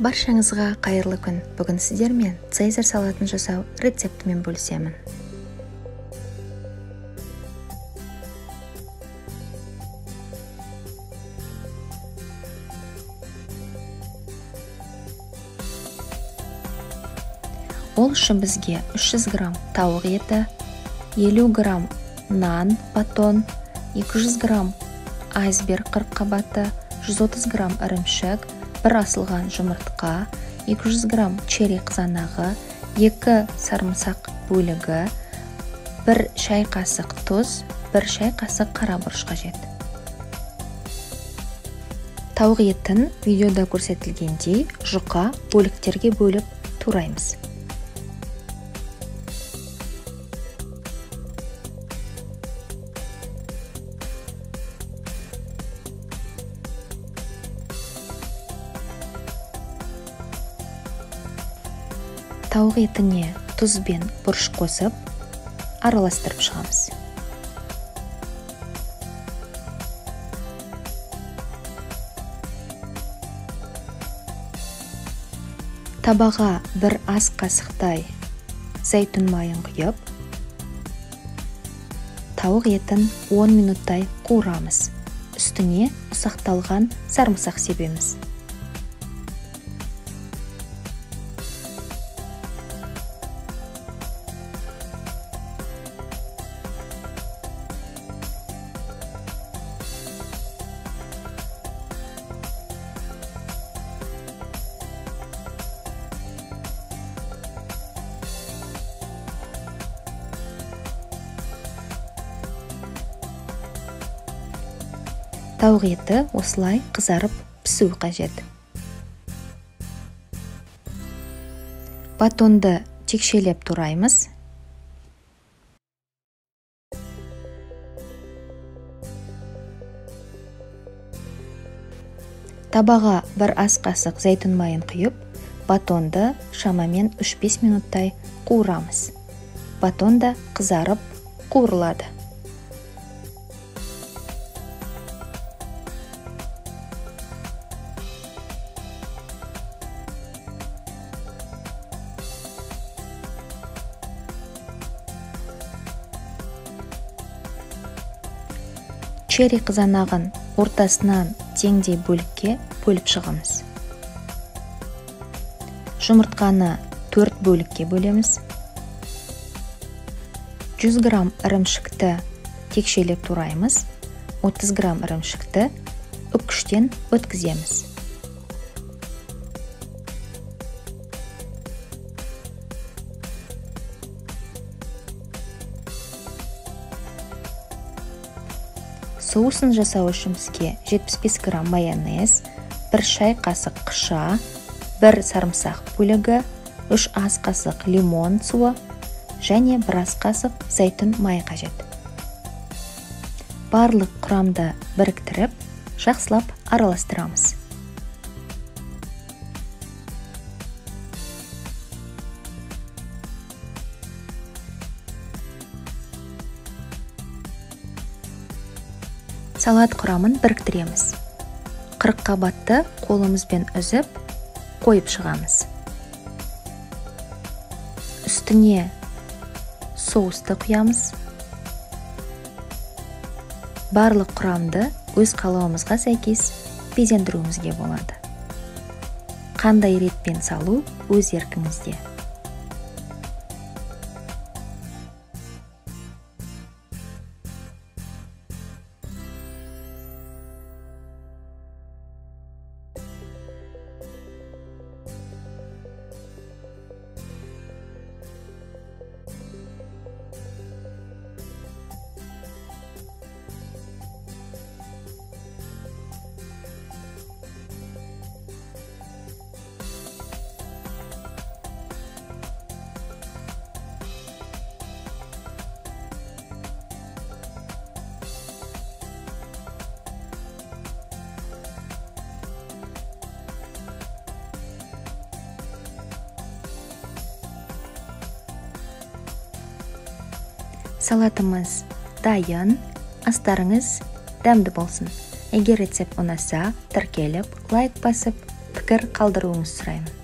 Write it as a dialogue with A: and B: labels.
A: Баршаңызға қайырлы күн. Бүгін сіздермен цезарь салатын жасау рецептімен бөлісемін. Ол үшін бізге 300 грамм тауық еті, 50 грамм нан, батон, 200 грамм айсберг қырыққабаты, 130 грамм ірімшік, 1 асылған жұмыртқа, 200 грамм черри қызанағы, 2 сарымсақ бөлігі, 1 шай қасық тұз, 1 шай қасық қара бұрыш қажет. Тауық етін видеода көрсетілгендей жұқа бөліктерге бөліп тураймыз. Тауық етіне тұз бен бұрыш қосып, араластырып шығамыз. Табаға 1 ас қасықтай зәйтүн майын құйып, тауық етін 10 минуттай қуырамыз. Үстіне ұсақталған сарымсақ себеміз. Тауық еті осылай қызарып пісуі қажет. Батонды текшелеп тураймыз. Табаға 1 ас қасық зәйтүн майын құйып, батонды шамамен 3-5 минуттай қуырамыз. Батон да қызарып қуырылады. Черри қызанағын ортасынан теңдей бөлікке бөліп шығамыз. Жұмыртқаны 4 бөлікке бөлеміз. 100 грамм ірімшікті текшелеп тураймыз. 30 грамм ірімшікті үккіштен өткіземіз. Соусын жасау үшін бізге 75 грамм майонез, 1 шай қасық қыша, 1 сарымсақ бөлігі, 3 ас қасық лимон суы және 1 ас қасық зәйтүн майы қажет. Барлық құрамды біріктіріп, жақсылап араластырамыз. Салат құрамын біріктіреміз. Қырыққабатты қолымызбен үзіп, қойып шығамыз. Үстіне соусты құямыз. Барлық құрамды өз қалауымызға сәйкес безендіруімізге болады. Қандай ретпен салу өз еркіңізде. Салатымыз дайын, астарыңыз дәмді болсын. Егер рецепт ұнаса, тіркеліп, лайк басып, пікір қалдыруыңызды сұраймын.